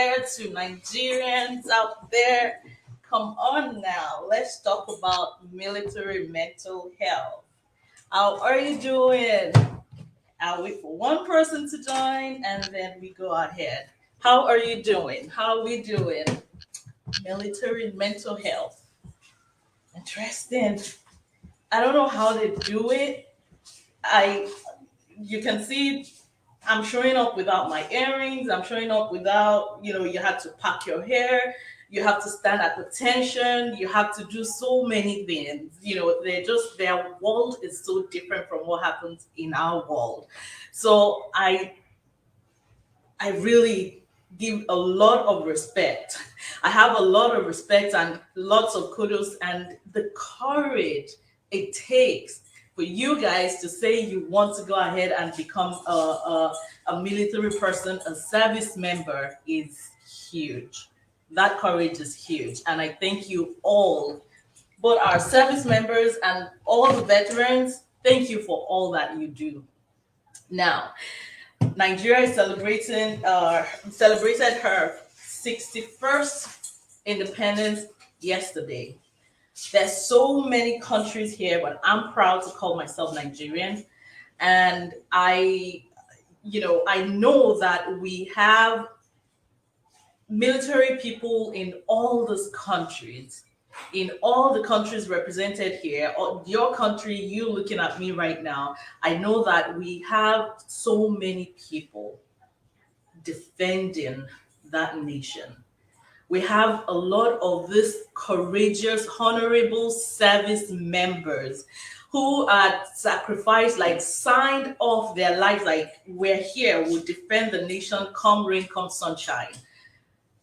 To Nigerians out there, come on now. Let's talk about military mental health. How are you doing? I'll wait for one person to join and then we go ahead. How are you doing? How are we doing? Military mental health. Interesting. I don't know how they do it. I you can see I'm showing up without my earrings. I'm showing up without, you have to pack your hair. You have to stand at attention. You have to do so many things. Their world is so different from what happens in our world. So I really give a lot of respect. I have a lot of respect and lots of kudos and the courage it takes for you guys to say you want to go ahead and become a military person, a service member is huge. That courage is huge. And I thank you all, both our service members and all the veterans. Thank you for all that you do. Now, Nigeria is celebrated her 61st independence yesterday. There's so many countries here, but I'm proud to call myself Nigerian. And I know that we have military people in all these countries, in all the countries represented here, or your country, you looking at me right now. I know that we have so many people defending that nation. We have a lot of these courageous, honorable service members who are sacrificed, like signed off their lives, like we're here, we'll defend the nation, come rain, come sunshine.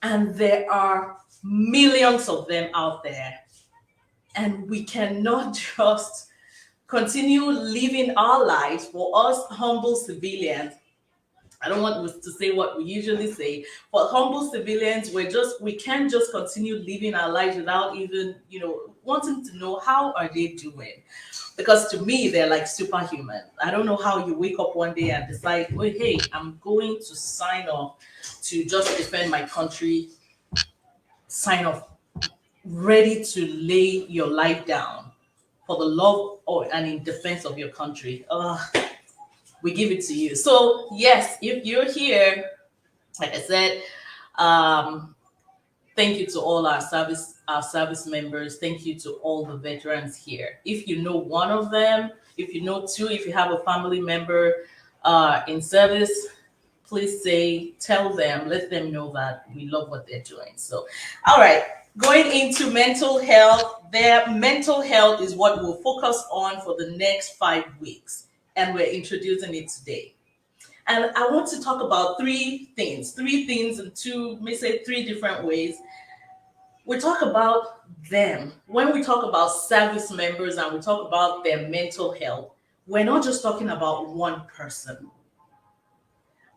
And there are millions of them out there. And we cannot just continue living our lives for us humble civilians. I don't want to say what we usually say, but humble civilians, we can't just continue living our lives without even, wanting to know how are they doing. Because to me, they're like superhuman. I don't know how you wake up one day and decide, oh, hey, I'm going to sign off to just defend my country, sign off, ready to lay your life down for the love and in defense of your country. We give it to you. So yes, if you're here, like I said, thank you to all our service members. Thank you to all the veterans here. If you know one of them, if you know two, if you have a family member in service, please tell them, let them know that we love what they're doing. So, all right, going into mental health, their mental health is what we'll focus on for the next 5 weeks. And we're introducing it today. And I want to talk about three things in three different ways. We talk about them. When we talk about service members and we talk about their mental health, we're not just talking about one person.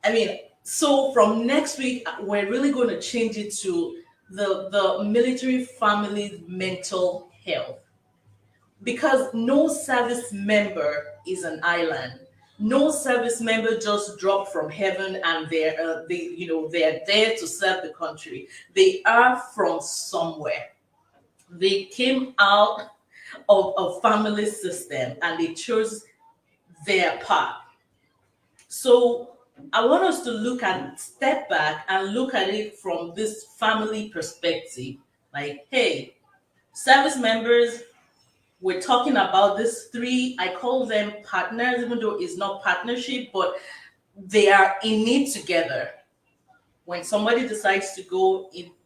I mean, so from next week, we're really going to change it to the military family's mental health. Because no service member is an island. No service member just dropped from heaven and they're there to serve the country. They are from somewhere. They came out of a family system and they chose their path. So I want us to step back and look at it from this family perspective. Like, hey, service members, we're talking about these three, I call them partners, even though it's not partnership, but they are in it together. When somebody decides to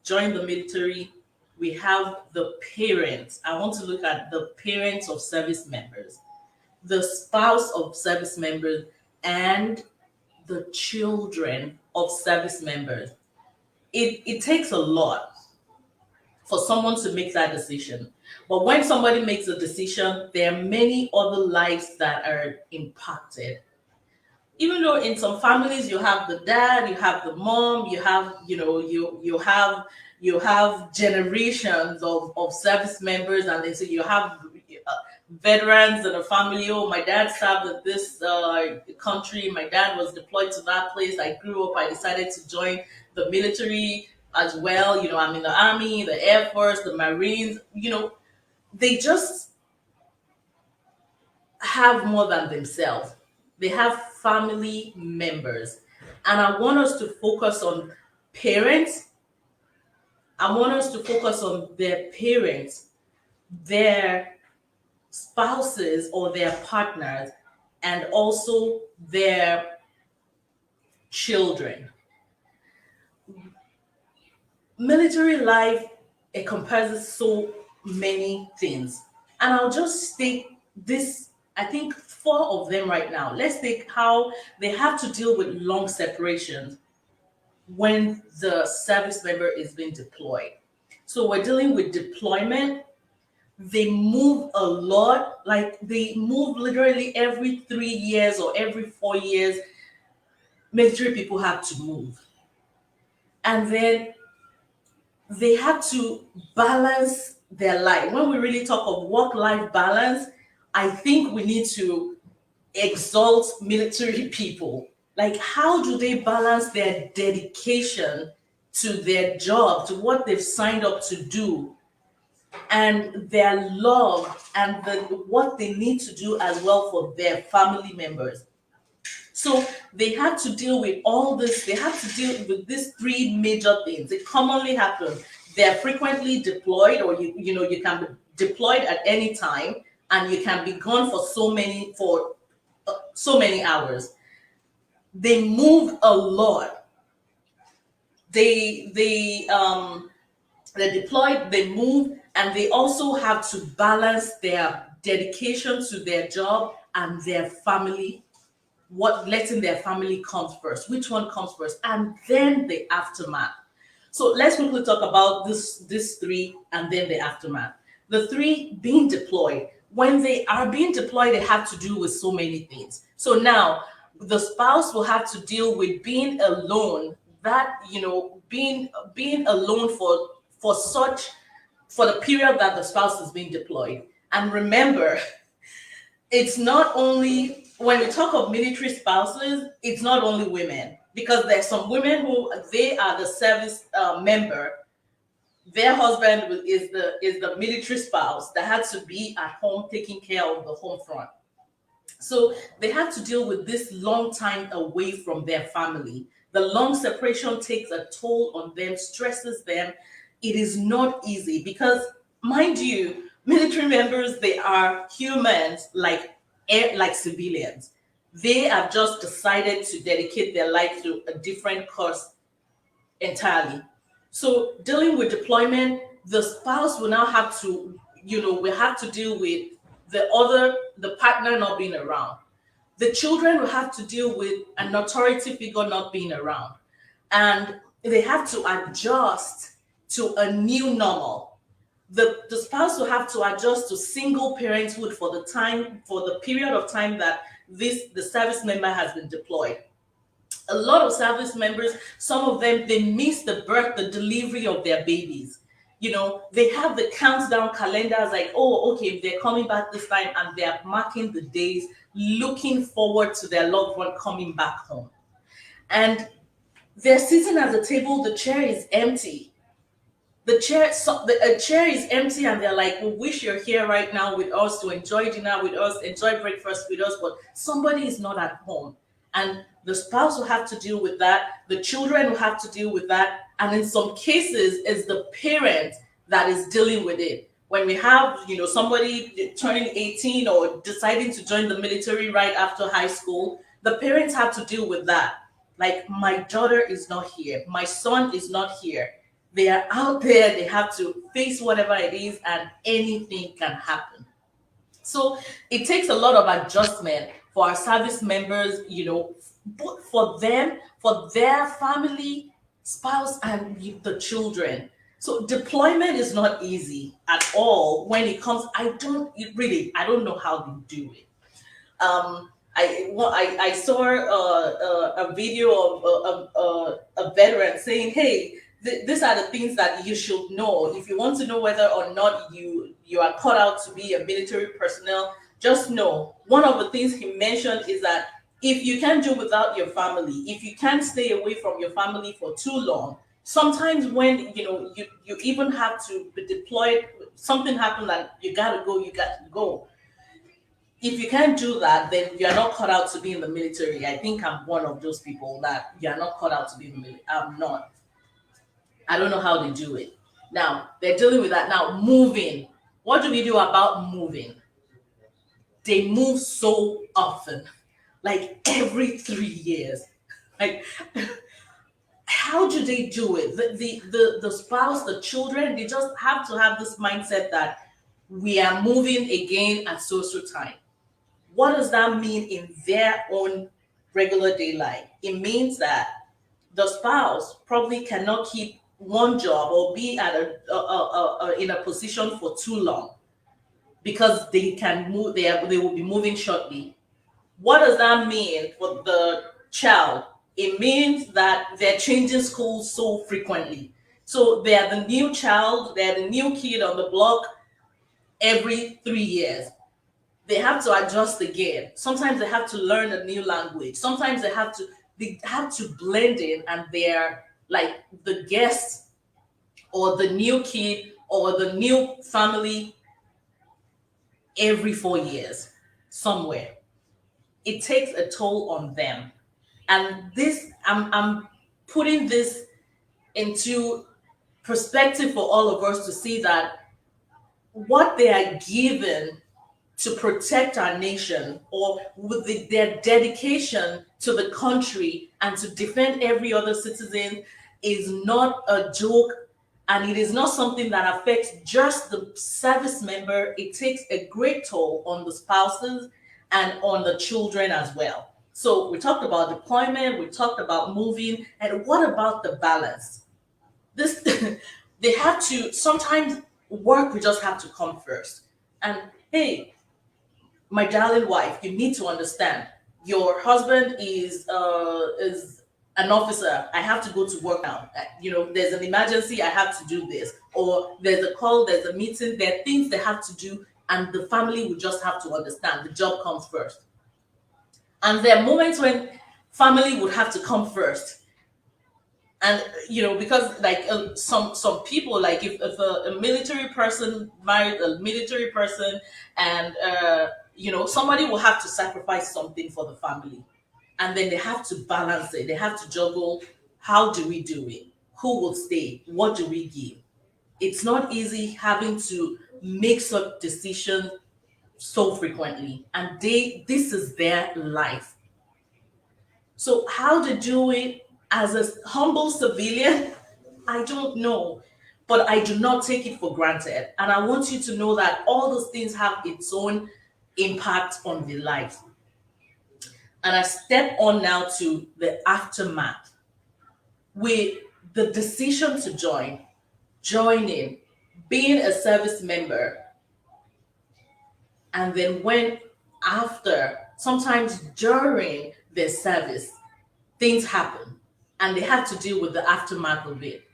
join the military, we have the parents. I want to look at the parents of service members, the spouse of service members, and the children of service members. It takes a lot for someone to make that decision. But when somebody makes a decision, there are many other lives that are impacted. Even though in some families you have the dad, you have the mom, you have, you have generations of service members, and then so you have veterans in a family. Oh, my dad served in this country. My dad was deployed to that place. I grew up. I decided to join the military as well. I'm in the army, the Air Force, the Marines. They just have more than themselves. They have family members. And I want us to focus on parents. I want us to focus on their parents, their spouses or their partners, and also their children. Military life encompasses so many things. And I'll just take this, I think four of them right now. Let's take how they have to deal with long separations when the service member is being deployed. So we're dealing with deployment. They move a lot, like they move literally every 3 years or every 4 years. Military people have to move. And then they have to balance their life. When we really talk of work-life balance, I think we need to exalt military people. Like, how do they balance their dedication to their job, to what they've signed up to do, and their love and what they need to do as well for their family members? So they have to deal with all this. They have to deal with these three major things. It commonly happens. They're frequently deployed, or you can be deployed at any time, and you can be gone for so many hours. They move a lot. They're deployed. They move, and they also have to balance their dedication to their job and their family. Letting their family come first, which one comes first, and then the aftermath. So let's quickly talk about this three and then the aftermath. The three, being deployed. When they are being deployed, they have to do with so many things. So now the spouse will have to deal with being alone, being alone for the period that the spouse is being deployed. And remember, it's not only, when we talk of military spouses, it's not only women, because there's some women who they are the service member. Their husband is the military spouse that had to be at home taking care of the home front. So they have to deal with this long time away from their family. The long separation takes a toll on them, stresses them. It is not easy because, mind you, military members, they are humans like civilians. They have just decided to dedicate their life to a different cause entirely. So dealing with deployment, the spouse will now have to, we have to deal with the partner not being around. The children will have to deal with an authority figure not being around. And they have to adjust to a new normal. The spouse will have to adjust to single parenthood for the period of time that the service member has been deployed. A lot of service members, some of them, they miss the delivery of their babies. They have the countdown calendars like, oh, okay, they're coming back this time, and they're marking the days, looking forward to their loved one coming back home. And they're sitting at the table, the chair is empty. A chair is empty, and they're like, we wish you're here right now with us to enjoy dinner with us, enjoy breakfast with us, but somebody is not at home. And the spouse will have to deal with that. The children will have to deal with that. And in some cases, it's the parent that is dealing with it. When we have, somebody turning 18 or deciding to join the military right after high school, the parents have to deal with that. Like, my daughter is not here. My son is not here. They are out there. They have to face whatever it is, and anything can happen. So it takes a lot of adjustment for our service members, both for them, for their family, spouse, and the children. So deployment is not easy at all. When it comes, I don't know how they do it. I saw a video of a veteran saying, hey, these are the things that you should know if you want to know whether or not you are cut out to be a military personnel. Just know one of the things he mentioned is that if you can't do without your family, if you can't stay away from your family for too long, sometimes when you even have to be deployed, something happened that you gotta go, you got to go. If you can't do that, then you're not cut out to be in the military. I think I'm one of those people that you're not cut out to be in the military. I'm not. I don't know how they do it. Now, they're dealing with that. Now, moving. What do we do about moving? They move so often, like every 3 years. Like, how do they do it? The spouse, the children, they just have to have this mindset that we are moving again at so time. What does that mean in their own regular day life? It means that the spouse probably cannot keep one job or be at in a position for too long because they can move. They will be moving shortly. What does that mean for the child? It means that they're changing schools so frequently. So they're the new child, they're the new kid on the block every 3 years. They have to adjust again. Sometimes they have to learn a new language. Sometimes they have to blend in, and they're like the guest or the new kid or the new family every 4 years somewhere. It takes a toll on them. And this, I'm putting this into perspective for all of us to see that what they are given to protect our nation, or with their dedication to the country and to defend every other citizen, is not a joke, and it is not something that affects just the service member. It takes a great toll on the spouses and on the children as well. So we talked about deployment, we talked about moving, and what about the balance? This they have to sometimes work. We just have to come first. And hey, my darling wife, you need to understand. Your husband is an officer. I have to go to work now. There's an emergency. I have to do this, or there's a call. There's a meeting. There are things they have to do, and the family will just have to understand. The job comes first. And there are moments when family would have to come first. And because like some people, like if a military person married a military person, and somebody will have to sacrifice something for the family, and then they have to balance it. They have to juggle. How do we do it? Who will stay? What do we give? It's not easy having to make such decisions so frequently, and this is their life. So how to do it as a humble civilian, I don't know, but I do not take it for granted. And I want you to know that all those things have its own impact on the life. And I step on now to the aftermath. With the decision to join in, being a service member, and then when after, sometimes during their service, things happen and they have to deal with the aftermath of it.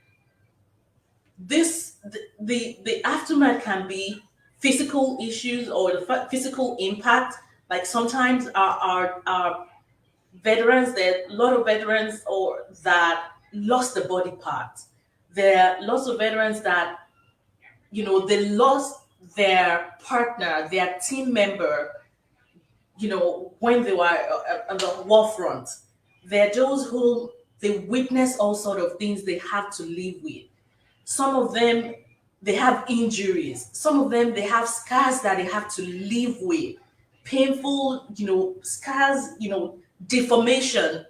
The aftermath can be physical issues or the physical impact. Like sometimes our veterans, there are a lot of veterans or that lost the body part. There are lots of veterans that they lost their partner, their team member, when they were on the war front. There are those who they witness all sort of things they have to live with. Some of them, they have injuries. Some of them, they have scars that they have to live with. Painful, scars, deformation.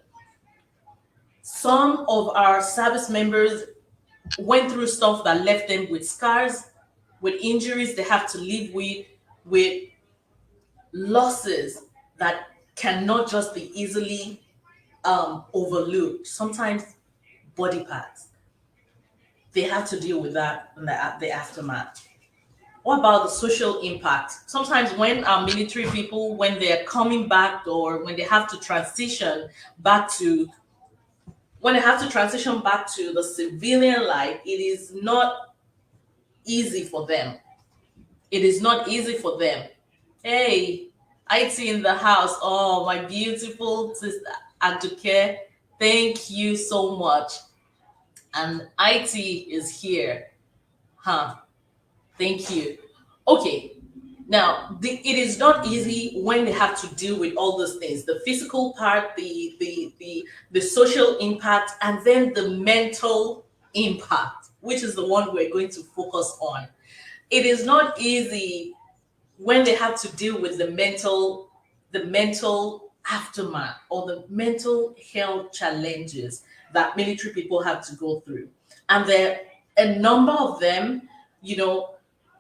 Some of our service members went through stuff that left them with scars, with injuries they have to live with losses that cannot just be easily overlooked. Sometimes body parts. They have to deal with that in the aftermath. What about the social impact? Sometimes when our military people, when they're coming back or when they have to transition back to when they have to transition back to the civilian life, it is not easy for them. It is not easy for them. Hey, IT in the house. Oh, my beautiful sister Aduke, thank you so much. And IT is here. Huh. Thank you. Okay. Now, it is not easy when they have to deal with all those things: the physical part, the social impact, and then the mental impact, which is the one we're going to focus on. It is not easy when they have to deal with the mental aftermath or the mental health challenges that military people have to go through. And there are a number of them, you know,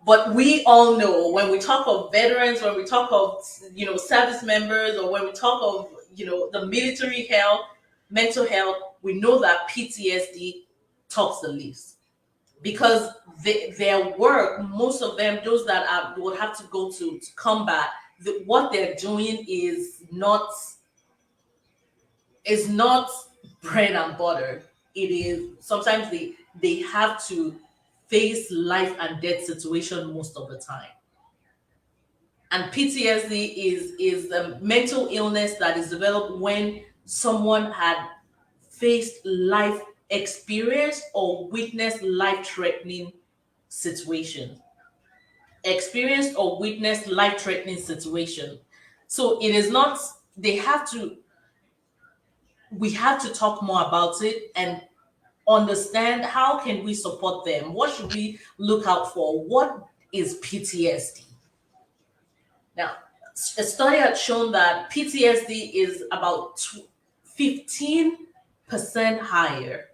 but we all know when we talk of veterans, when we talk of, service members, or when we talk of, the military health, mental health, we know that PTSD tops the list because their work, most of them, those that would have to go to combat, what they're doing is not bread and butter. It is sometimes they have to face life and death situation most of the time. And PTSD is the mental illness that is developed when someone had faced life experience or witnessed life threatening situations. Experienced or witnessed life threatening situation. So it is not, we have to talk more about it and understand how can we support them. What should we look out for? What is PTSD? Now, a study had shown that PTSD is about 15% higher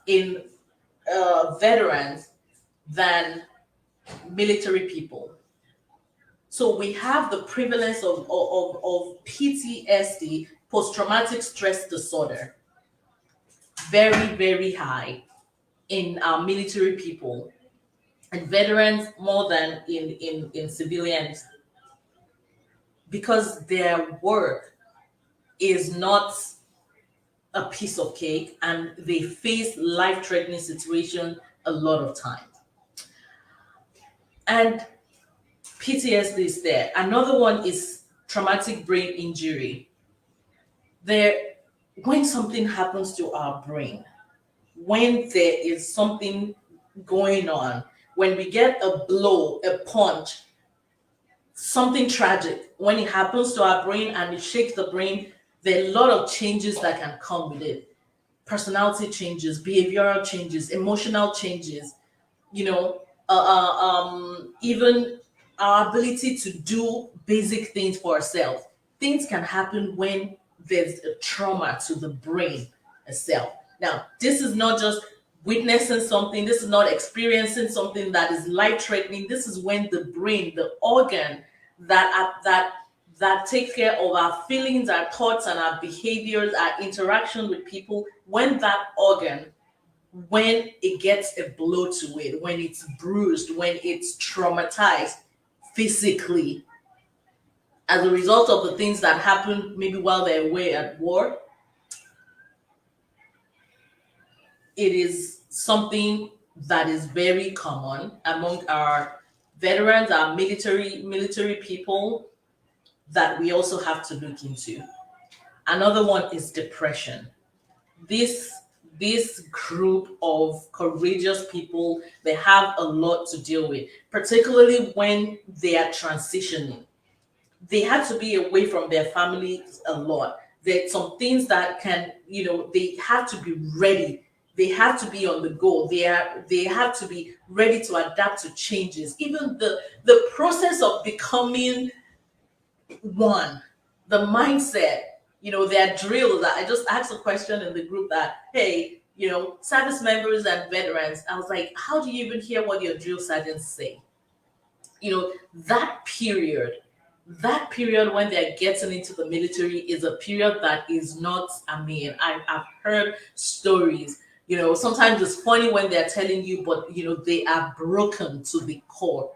in veterans than military people. So we have the prevalence of PTSD, post-traumatic stress disorder, very, very high in our military people, and veterans more than in civilians, because their work is not a piece of cake and they face life-threatening situations a lot of times. And PTSD is there. Another one is traumatic brain injury. When something happens to our brain, when there is something going on, when we get a blow, a punch, something tragic, when it happens to our brain and it shakes the brain, there are a lot of changes that can come with it. Personality changes, behavioral changes, emotional changes, even our ability to do basic things for ourselves. Things can happen when there's a trauma to the brain itself. Now, this is not just witnessing something, this is not experiencing something that is life-threatening. This is when the brain, the organ that takes care of our feelings, our thoughts, and our behaviors, our interaction with people, when that organ, when it gets a blow to it, when it's bruised, when it's traumatized physically as a result of the things that happened maybe while they're away at war, it is something that is very common among our veterans, our military people, that we also have to look into. Another one is depression. This group of courageous people, they have a lot to deal with, particularly when they are transitioning. They have to be away from their families a lot. There's some things that can, they have to be ready. They have to be on the go. They have to be ready to adapt to changes. Even the process of becoming one, the mindset, there are drills. That I just asked a question in the group that, hey, service members and veterans, I was like, how do you even hear what your drill sergeants say? That period when they're getting into the military is a period that is not, I've heard stories, sometimes it's funny when they're telling you, but they are broken to the core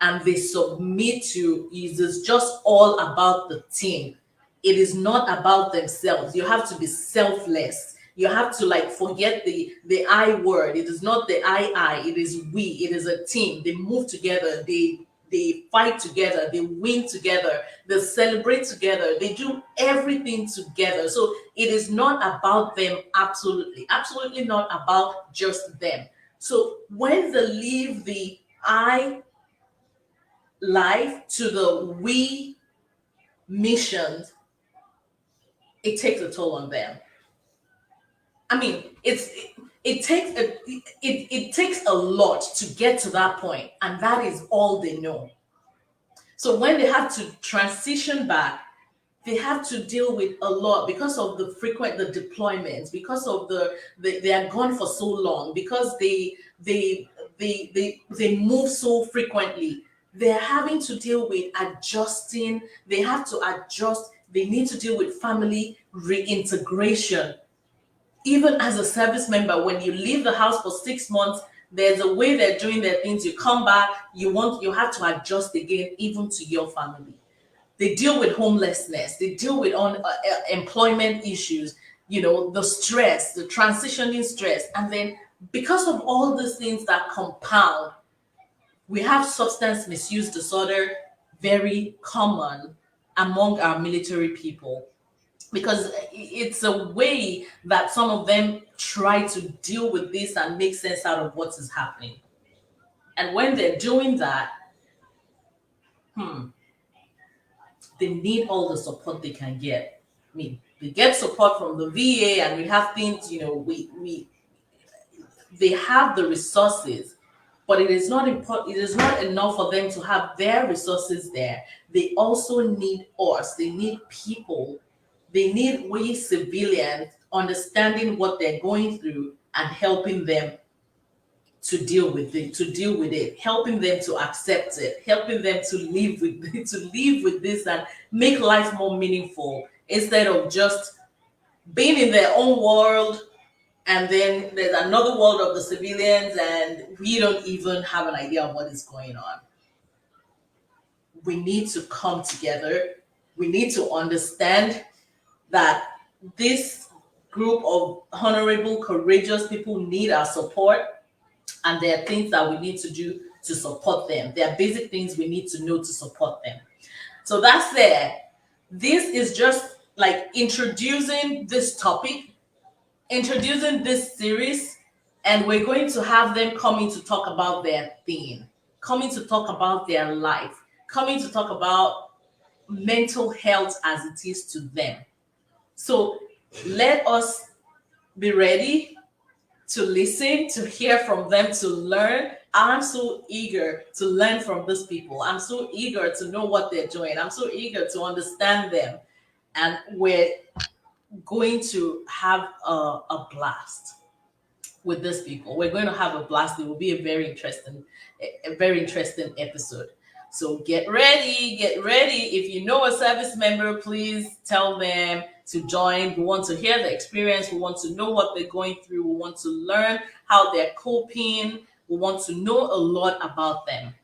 and they submit to, it is just all about the team. It is not about themselves. You have to be selfless. You have to like forget the I word. It is not the I, it is we. It is a team. They move together, they fight together, they win together, they celebrate together, they do everything together. So it is not about them, absolutely not about just them. So when they leave the I life to the we mission, it takes a toll on them. I mean, it takes it takes a lot to get to that point, and that is all they know. So when they have to transition back, they have to deal with a lot because of the deployments, because of they are gone for so long, because they move so frequently. They're having to deal with adjusting. They have to adjust. They need to deal with family reintegration. Even as a service member, when you leave the house for 6 months, there's a way they're doing their things. You come back, you have to adjust again, even to your family. They deal with homelessness. They deal with employment issues. The stress, the transitioning stress, and then because of all these things that compound, we have substance misuse disorder, very common among our military people, because it's a way that some of them try to deal with this and make sense out of what is happening. And when they're doing that, they need all the support they can get. I mean, they get support from the VA, and we have things, they have the resources, but it is not important. It is not enough for them to have their resources there. They also need us. They need people. They need we civilians understanding what they're going through and helping them to deal with it, helping them to accept it, helping them to live with this and make life more meaningful, instead of just being in their own world, and then there's another world of the civilians, and we don't even have an idea of what is going on. We need to come together. We need to understand that this group of honorable, courageous people need our support, and there are things that we need to do to support them. There are basic things we need to know to support them. So that's there. This is just like introducing this topic, introducing this series, and we're going to have them coming to talk about their theme, coming to talk about their life, coming to talk about mental health as it is to them. So let us be ready to listen, to hear from them, to learn. I'm so eager to learn from these people. I'm so eager to know what they're doing. I'm so eager to understand them. And we're going to have a blast with these people. We're going to have a blast. It will be a very interesting episode. So get ready, get ready. If you know a service member, please tell them to join. We want to hear the experience. We want to know what they're going through. We want to learn how they're coping. We want to know a lot about them.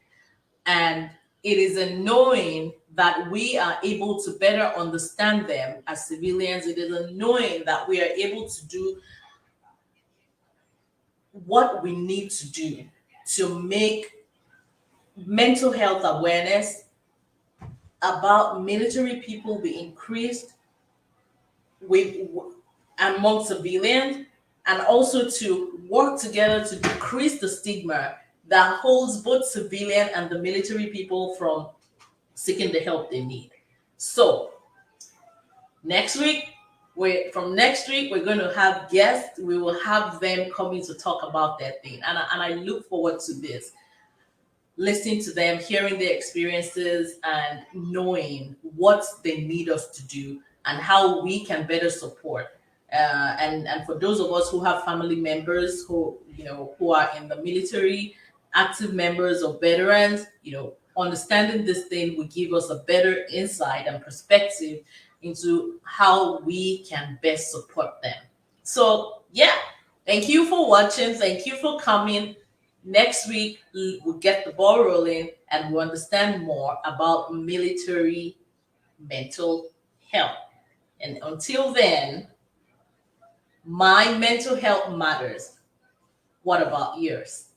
And it is a knowing that we are able to better understand them as civilians. It is a knowing that we are able to do what we need to do to make mental health awareness about military people be increased among civilians, and also to work together to decrease the stigma that holds both civilian and the military people from seeking the help they need. So next week, we're going to have guests. We will have them coming to talk about their thing, and I look forward to this, listening to them, hearing their experiences, and knowing what they need us to do and how we can better support. And for those of us who have family members who are in the military, active members or veterans, understanding this thing will give us a better insight and perspective into how we can best support them. So yeah, thank you for watching. Thank you for coming. Next week, we'll get the ball rolling and we'll understand more about military mental health. And until then, My mental health matters. What about yours?